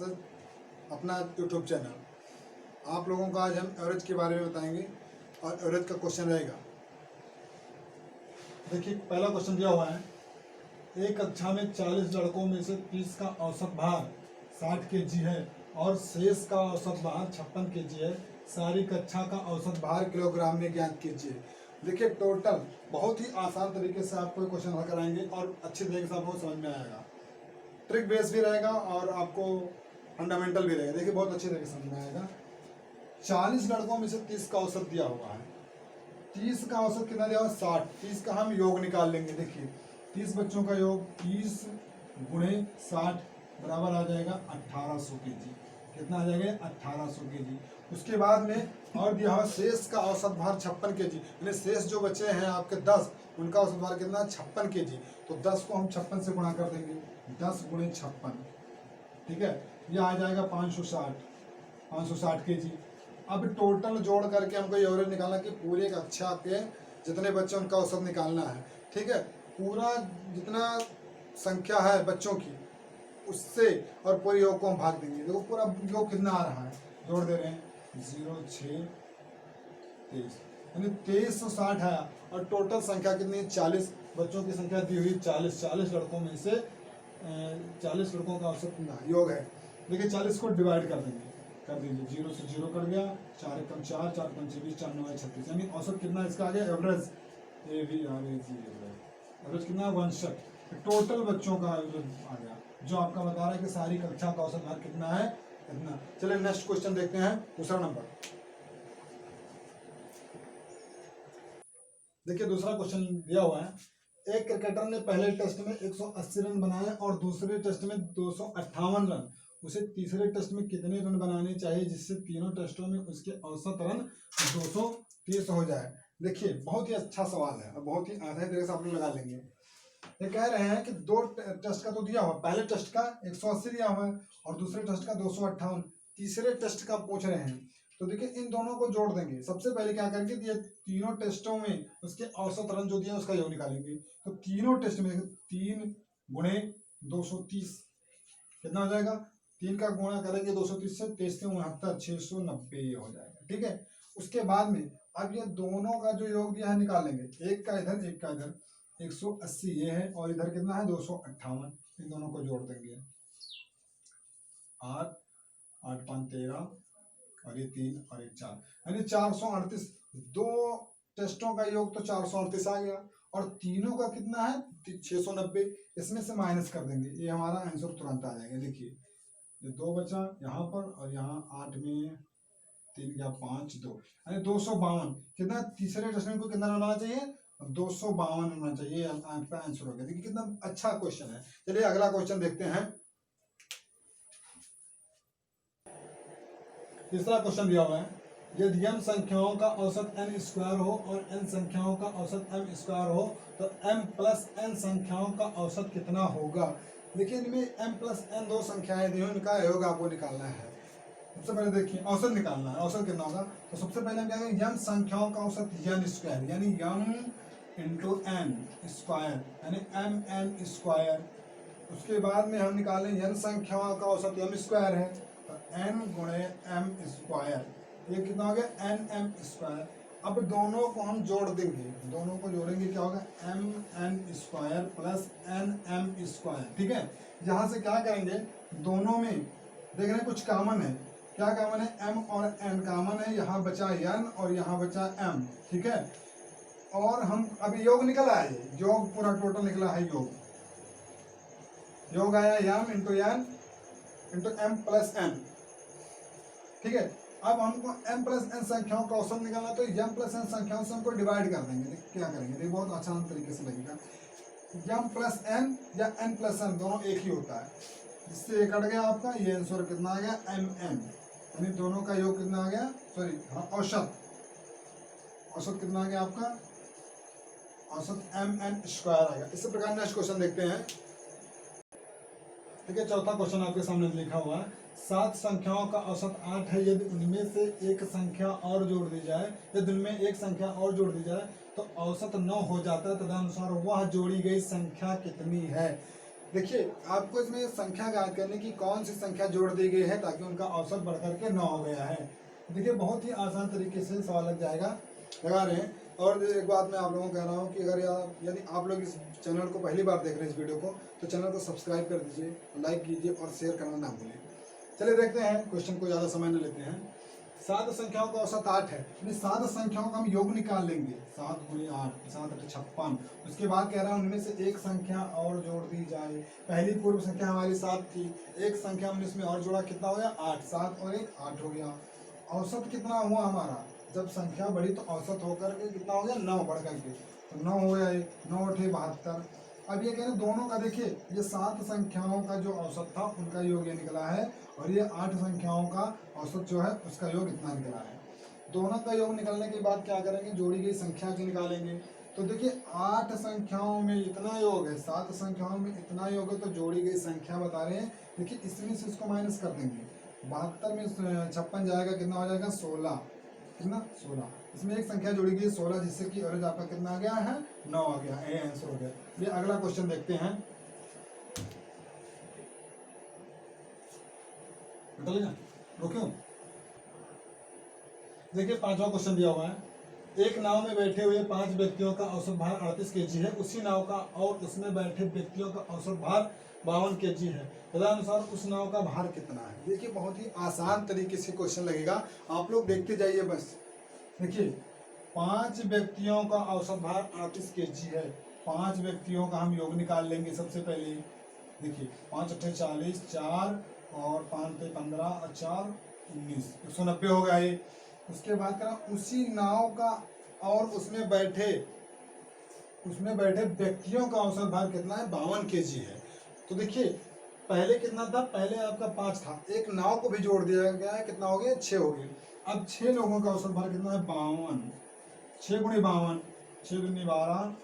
Classes अपना YouTube channel. आप लोगों को आज हम एवरेज के बारे में बताएंगे और एवरेज का क्वेश्चन रहेगा। देखिए पहला क्वेश्चन दिया हुआ है, एक कक्षा में 40 लड़कों में से 30 का औसत भार 60 kg है और शेष का औसत भार 56 kg है। सारी कक्षा का औसत भार किलोग्राम में ज्ञात कीजिए। देखिए टोटल बहुत ही आसान तरीके से आपको क्वेश्चन हल कराएंगे और अच्छे तरीके से आपको समझ में आएगा। ट्रिक बेस भी रहेगा और आपको फंडामेंटल भी रहेगा। देखिए बहुत अच्छे तरीके से समझ में आएगा। 40 लड़कों में से 30 का औसत दिया हुआ है। 30 का औसत कितना दिया हुआ? 60। 30 का हम योग निकाल लेंगे। देखिए 30 बच्चों का योग 30 गुणे 60 बराबर आ जाएगा 1800 kg। कितना आ जाएगा? 1800 kg। उसके बाद में और दिया हुआ शेष का औसत भार 56 kg, यानी शेष जो बचे हैं आपके 10, उनका औसत भार कितना? 56 kg। तो 10 को हम 56 से गुणा कर देंगे। 10 गुणे 56, ठीक है, ये आ जाएगा 560 kg। अब टोटल जोड़ करके हमको एवरेज निकालना कि पूरे कक्षा के जितने बच्चे उनका औसत निकालना है। ठीक है, पूरा जितना संख्या है बच्चों की उससे और पूरे योग को हम भाग देंगे। देखो पूरा योग कितना आ रहा है, जोड़ दे रहे हैं 0 6 23, यानी 2360 है। और टोटल संख्या कितनी है? 40 बच्चों की संख्या दी हुई 40 लड़कों में से 40 लड़कों का औसत योग है। देखिए 40 को डिवाइड कर देंगे, कर दीजिए, 0 से 0 कट गया, 4 एकम 4, 4 पंचे 20, 4 9 36, यानी औसत कितना इसका आ गया? एवरेज एवरेज कितना? 160। टोटल बच्चों का एवरेज आ गया, जो आपका बता रहा है कि सारी कक्षा का औसत भार कितना है, इतना। चलिए नेक्स्ट क्वेश्चन देखते हैं, दूसरा नंबर। देखिए दूसरा क्वेश्चन दिया हुआ है, एक क्रिकेटर ने पहले टेस्ट में 180 रन बनाए और दूसरे टेस्ट में 258 रन। उसे तीसरे टेस्ट में कितने रन बनाने चाहिए जिससे तीनों टेस्टों में उसके औसत रन 230 हो जाए? देखिए बहुत ही अच्छा सवाल है और बहुत ही आसानी तरीके से आप लोग लगा लेंगे। ये कह रहे हैं कि दो टेस्ट का तो दिया हुआ, पहले टेस्ट का 180 दिया हुआ है और दूसरे टेस्ट का 258, तीसरे टेस्ट का पूछ रहे हैं। तो देखिए इन दोनों को जोड़ देंगे। सबसे पहले क्या करेंगे, ये तीनों टेस्टों में उसके औसत रन जो दिया उसका योग निकालेंगे। तो तीनों टेस्ट में 3 गुणे 230 कितना हो जाएगा? 3 का गुणा करेंगे 230 से, 23 से 69, 690 हो जाएगा। ठीक है, उसके बाद में अब ये दोनों का जो योग दिया है निकालेंगे, एक का इधर एक का इधर। 180 ये है और इधर कितना है? 258। इन दोनों को जोड़ देंगे, 8 8 5 13 और ये 3 और 1 4, यानी 438। दो टेस्टों का योग तो 438 आ गया और तीनों का कितना है? 690। इसमें से माइनस कर देंगे, ये हमारा आंसर तुरंत आ जाएगा। देखिए ये 2 बचा यहाँ पर और यहाँ 8 में 3 या 5 2, यानी 252। कितना? तीसरे टेस्ट में को कितना बनाना चाहिए? 252 होना चाहिए। आपका आंसर हो गया। देखिए कितना अच्छा क्वेश्चन है। चलिए अगला क्वेश्चन देखते हैं। तीसरा क्वेश्चन दिया हुआ है, यदि m संख्याओं का औसत n स्क्वायर हो और n संख्याओं का औसत m स्क्वायर हो तो m प्लस n संख्याओं का औसत कितना होगा? देखिए इनमें m प्लस n दो संख्याएं दी हुई, इनका योग आपको निकालना है। सबसे पहले देखिए औसत निकालना है। औसत कितना होगा? तो सबसे पहले हम क्या करेंगे, m संख्याओं का औसत n स्क्वायर, यानी m इंटू n स्क्वायर, यानी mn स्क्वायर। उसके बाद में हम निकालें n संख्याओं का औसत m स्क्वायर है, तो n गुणे m स्क्वायर, ये कितना हो गया? nm square. अब दोनों को हम जोड़ देंगे, दोनों को जोड़ेंगे क्या होगा? mn square plus nm square. ठीक है, यहाँ से क्या करेंगे, दोनों में देख रहे हैं कुछ कॉमन है। क्या कॉमन है? m और n कॉमन है। यहाँ बचा n और यहाँ बचा m। ठीक है, और हम अभी योग निकला है, योग पूरा टोटल निकला है, योग आया m into n into m plus n। ठीक है, अब हमको m प्लस n संख्याओं का औसत निकालना, तो m प्लस n संख्याओं से हमको डिवाइड कर देंगे। क्या करेंगे? देखिए बहुत आसान तरीके से लगेगा। m प्लस n या n प्लस n दोनों एक ही होता है, इससे ये कट गया आपका, ये आंसर कितना आ गया? mn, यानी दोनों का योग कितना आ गया? सॉरी हाँ, औसत कितना आ गया आपका? औसत mn स्क्वायर आ गया। इसी प्रकार नेक्स्ट क्वेश्चन देखते हैं। ठीक है, चौथा क्वेश्चन आपके सामने लिखा हुआ है, 7 संख्याओं का औसत 8 है। यदि उनमें से एक संख्या और जोड़ दी जाए, यदि उनमें एक संख्या और जोड़ दी जाए तो औसत 9 हो जाता है। तदनुसार वह जोड़ी गई संख्या कितनी है? देखिए आपको इसमें संख्या ज्ञात करने की कौन सी संख्या जोड़ दी गई है ताकि उनका औसत बढ़कर के 9 हो गया है। देखिए बहुत ही आसान तरीके से सवाल लग जाएगा, लगा रहे हैं। और एक बात मैं आप लोगों को कह रहा हूँ कि अगर यदि आप लोग इस चैनल को पहली बार देख रहे हैं इस वीडियो को, तो चैनल को सब्सक्राइब कर दीजिए, लाइक कीजिए और शेयर करना ना भूलें। चलिए देखते हैं क्वेश्चन को, ज़्यादा समय न लेते हैं। 7 संख्याओं का औसत 8 है, यानी 7 संख्याओं का हम योग निकाल लेंगे। 7 गुणे 8, 7 8 56। उसके बाद कह रहा है उनमें से एक संख्या और जोड़ दी जाए। पहली पूर्व संख्या हमारी 7 थी, एक संख्या हमने इसमें और जोड़ा, कितना हो गया 8। 7 और 1 8 हो गया। औसत कितना हुआ हमारा, जब संख्या बढ़ी तो औसत होकर के कितना हो गया 9 बढ़ करके, तो 9 हो गया। 9 8 72। अब ये कह रहे दोनों का, देखिए ये 7 संख्याओं का जो औसत था उनका योग ये निकला है, और ये 8 संख्याओं का औसत जो है उसका योग इतना निकला है। दोनों का योग निकलने के बाद क्या करेंगे, जोड़ी गई संख्या की निकालेंगे। तो देखिए 8 संख्याओं में इतना योग है, 7 संख्याओं में इतना योग है, तो जोड़ी गई संख्या बता रहे हैं। देखिए इसमें से इसको माइनस कर देंगे, 72 में 56 जाएगा, कितना हो जाएगा 16। कितना 16। इसमें एक संख्या जोड़ी गई 16, जिससे कि एवरेज आपका कितना आ गया है 9 आ गया। ए आंसर हो गया। ये अगला क्वेश्चन देखते हैं, रुको। देखिए 5वां क्वेश्चन दिया हुआ है। एक नाव में बैठे हुए 5 व्यक्तियों का औसत भार 38 केजी है। उसी नाव का और उसमें बैठे व्यक्तियों का औसत भार 52 केजी है। तदनुसार उस नाव का भार कितना है। देखिए बहुत ही आसान तरीके से क्वेश्चन लगेगा, आप लोग देखते जाइए बस। देखिए 5 व्यक्तियों का औसत भार 38 केजी है। 5 व्यक्तियों का हम योग निकाल लेंगे सबसे पहले। देखिए 5 8 40, 4 और 5 15 और 4 19, 190 हो गया ये। उसके बाद करा उसी नाव का और उसमें बैठे व्यक्तियों का औसत भार कितना है, 52 केजी है। तो देखिए पहले कितना था, पहले आपका 5 था, एक नाव को भी जोड़ दिया गया है, कितना हो गया 6 हो गए। अब 6 लोगों का औसत भार कितना है 52। 6 गुणे 52, 6 गुणे 12,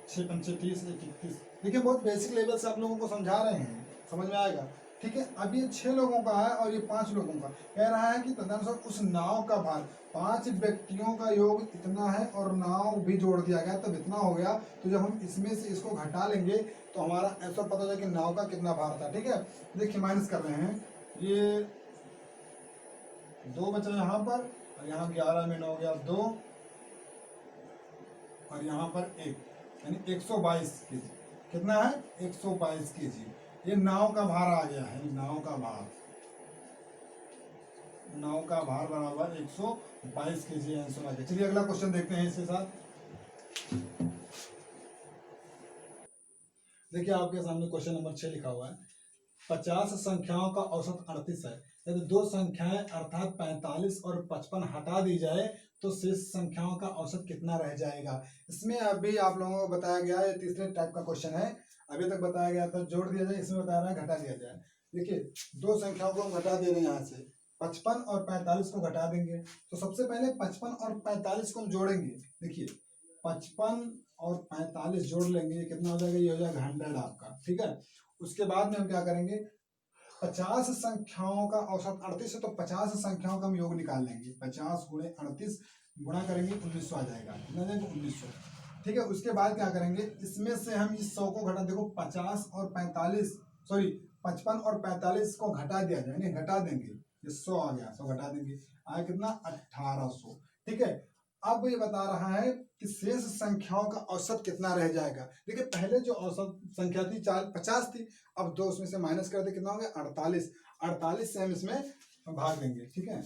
6 पंचे 30, 1 31। देखिए बहुत बेसिक लेवल से आप लोगों को समझा रहे हैं, समझ में आएगा। ठीक है, अब ये 6 लोगों का है और ये 5 लोगों का। कह रहा है कि तदनुसार उस नाव का भार, 5 व्यक्तियों का योग इतना है और नाव भी जोड़ दिया गया तब इतना हो गया। तो जब हम इसमें से इसको घटा लेंगे तो हमारा ऐसा पता चला कि नाव का कितना भार था। ठीक है, देखिए माइनस कर रहे हैं, ये 2 बचा यहाँ पर, और यहाँ 11 में 9 गया 2, और यहाँ पर 1, यानी 122 केजी। कितना है 122 केजी। ये नाव का भार आ गया है, नाव का भार बराबर 122 केजी आंसर आ गया। चलिए अगला क्वेश्चन देखते हैं इसके साथ। देखिए आपके सामने क्वेश्चन नंबर 6 लिखा हुआ है। 50 संख्याओं का औसत 38 है। यदि 2 संख्याएं अर्थात 45 और 55 हटा दी जाए तो शेष संख्याओं का औसत कितना रह जाएगा। इसमें अभी आप लोगों को बताया गया है, तीसरे टाइप का क्वेश्चन है। अभी तक बताया गया था जोड़ दिया जाए, इसमें बता रहा है घटा दिया जाए। देखिए 2 संख्याओं को हम घटा दे रहे हैं, यहाँ से 55 और 45 को घटा देंगे। तो सबसे पहले 55 और 45 को हम जोड़ेंगे। देखिए 55 और 45 जोड़ लेंगे, कितना हो जाएगा, ये हो जाएगा 100 आपका। ठीक है, उसके बाद में हम क्या करेंगे, 50 संख्याओं का औसत 38 है, तो 50 संख्याओं का हम योग निकाल लेंगे। 50 गुणे 38 गुणा करेंगे 1900 आ जाएगा। कितना जाएगा 1900। ठीक है, उसके बाद क्या करेंगे, इसमें से हम इस 100 को घटा, देखो 50 और 45, सॉरी 55 और 45 को घटा दिया जाए, नहीं घटा देंगे, ये 100 आ गया, 100 घटा देंगे, आया कितना 1800। ठीक है, अब ये बता रहा है कि शेष संख्याओं का औसत कितना रह जाएगा। देखिए पहले जो औसत संख्या थी 50 थी, अब 2 उसमें से माइनस कर दे, कितना हो गया 48। 48 से हम इसमें भाग देंगे। ठीक है,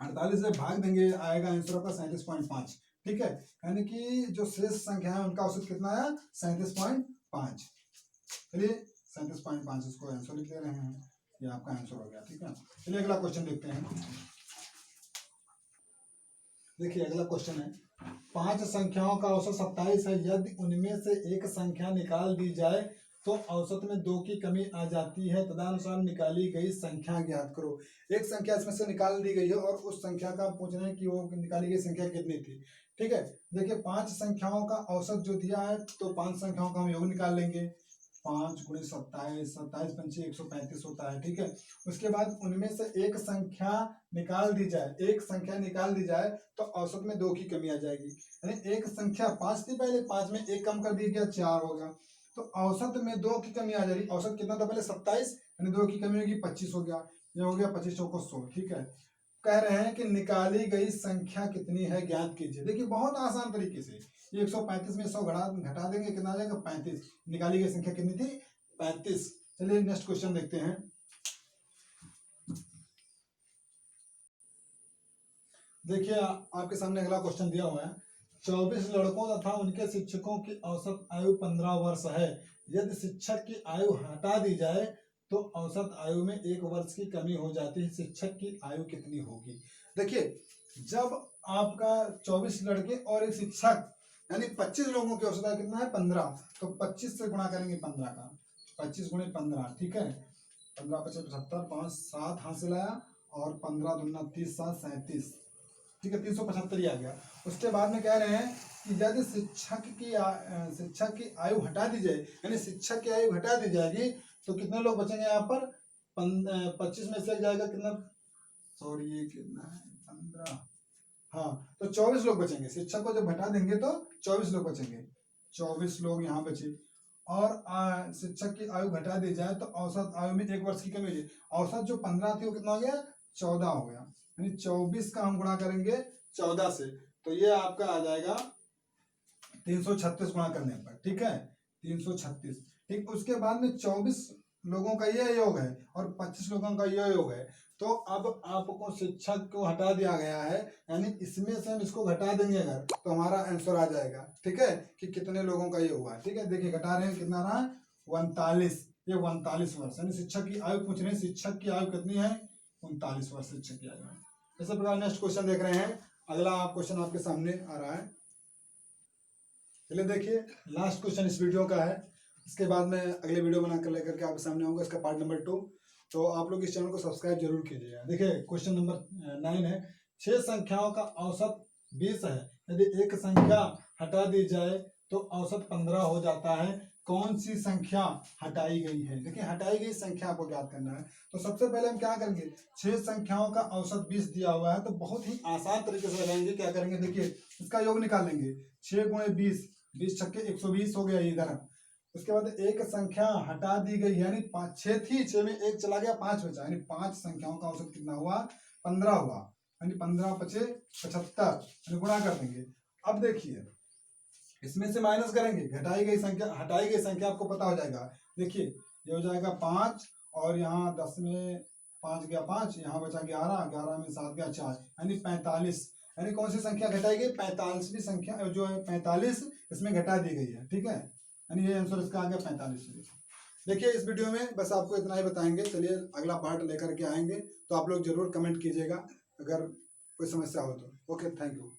48 से भाग देंगे, आएगा आंसर आपका 37.5। ठीक है, यानी कि जो शेष संख्या है उनका औसत कितना आया 37.5। चलिए 37.5 इसको आंसर लिख ले रहे हैं, ये आपका आंसर हो गया। ठीक है, चलिए अगला क्वेश्चन देखते हैं। देखिए अगला क्वेश्चन है, 5 संख्याओं का औसत 27 है। यदि उनमें से एक संख्या निकाल दी जाए तो औसत में 2 की कमी आ जाती है। तदनुसार निकाली गई संख्या ज्ञात करो। एक संख्या इसमें से निकाल दी गई है और उस संख्या का पूछ रहे हैं कि वो निकाली गई संख्या कितनी थी। ठीक है, देखिए 5 संख्याओं का औसत जो दिया है, तो 5 संख्याओं का हम योग निकाल लेंगे। 5 गुणे 27, 27 पंचे 135 होता है। ठीक है, उसके बाद उनमें से एक संख्या निकाल दी जाए, तो औसत में 2 की कमी आ जाएगी। यानी एक संख्या 5 थी पहले, 5 में 1 कम कर दिया गया 4 होगा। तो औसत में 2 की कमी आ जा रही। औसत कितना था पहले 27, यानी 2 की कमी होगी 25 हो गया। ये हो गया 25 चौको 100। ठीक है, कह रहे हैं कि निकाली गई संख्या कितनी है ज्ञात कीजिए। देखिए बहुत आसान तरीके से, ये 135 में 100 घटा देंगे, कितना आ जाएगा 35। निकाली गई संख्या कितनी थी 35। चलिए नेक्स्ट क्वेश्चन देखते हैं। देखिए आपके सामने अगला क्वेश्चन दिया हुआ है। 24 लड़कों तथा उनके शिक्षकों की औसत आयु 15 वर्ष है। यदि शिक्षक की आयु हटा दी जाए तो औसत आयु में 1 वर्ष की कमी हो जाती है। शिक्षक की आयु कितनी होगी? देखिए जब आपका 24 लड़के और एक शिक्षक, यानी 25 लोगों की औसत आयु कितना है 15, तो 25 से गुणा करेंगे 15 का, 25 गुणे 15। ठीक है, 15 25 75, 5 7 हाथ से लाया, और 15 दूना 30 7 37। ठीक है, 375 ही आ गया। उसके बाद में कह रहे हैं कि यदि शिक्षक की आयु हटा दी जाए, यानी शिक्षक की आयु हटा दी जाएगी तो कितने लोग बचेंगे यहाँ पर? 25 में से जाएगा कितना, सॉरी ये कितना है 15, हाँ तो 24 लोग बचेंगे। शिक्षक को जब हटा देंगे तो 24 लोग बचेंगे, 24 लोग यहाँ बचे। और शिक्षक की आयु घटा दी जाए तो औसत आयु में 1 वर्ष की कमी होगी। औसत जो 15 थी वो कितना हो गया 14 हो गया, यानी 24 का हम गुणा करेंगे 14 से, तो ये आपका आ जाएगा 336 गुणा करने पर। ठीक है, 336। ठीक, उसके बाद में 24 लोगों का ये योग है और 25 लोगों का ये योग है। तो अब आपको शिक्षक को हटा दिया गया है, यानी इसमें से हम इसको घटा देंगे अगर, तो हमारा आंसर आ जाएगा। ठीक है, कि कितने लोगों का ये हुआ। ठीक है, देखिए घटा रहे हैं, कितना रहा 39, ये 39 वर्ष, यानी शिक्षक की आयु पूछ रहे हैं, शिक्षक की आयु कितनी है 39 वर्ष शिक्षक की आयु है। इसी प्रकार नेक्स्ट क्वेश्चन देख रहे हैं। अगला क्वेश्चन आपके सामने आ रहा है। चलिए देखिए लास्ट क्वेश्चन इस वीडियो का है, इसके बाद मैं अगले वीडियो बनाकर लेकर के आपके सामने आऊंगा, इसका पार्ट नंबर 2। तो आप लोग इस चैनल को सब्सक्राइब जरूर कीजिएगा। देखिए क्वेश्चन नंबर 9 है, 6 संख्याओं का औसत 20 है। यदि एक संख्या हटा दी जाए तो औसत 15 हो जाता है। कौन सी संख्या हटाई गई है? देखिए हटाई गई संख्या आपको ज्ञात करना है। तो सबसे पहले हम क्या करेंगे, 6 संख्याओं का औसत 20 दिया हुआ है, तो बहुत ही आसान तरीके से लगाएंगे। क्या करेंगे, देखिए इसका योग निकाल लेंगे, 6 गुणे 20, 20 छक्के 120 हो गया इधर। उसके बाद एक संख्या हटा दी गई, यानी 6 थी, 6 में 1 चला गया, 5 बचा, यानी 5 संख्याओं का औसत कितना हुआ 15 हुआ, यानी 15 पचे 75, गुणा कर देंगे। अब देखिए इसमें से माइनस करेंगे, घटाई गई संख्या, हटाई गई संख्या आपको पता हो जाएगा। देखिए ये हो जाएगा 5, और यहाँ 10 में 5 गया 5, यहाँ बचा 11, 11 में 7 गया 4, यानी 45। यानी कौन सी संख्या घटाई गई 45वीं संख्या जो है 45 इसमें घटा दी गई है। ठीक है, यानी ये आंसर इसका आ गया 45। देखिए इस वीडियो में बस आपको इतना ही बताएंगे। चलिए अगला पार्ट लेकर के आएंगे, तो आप लोग जरूर कमेंट कीजिएगा अगर कोई समस्या हो तो। Okay, thank you.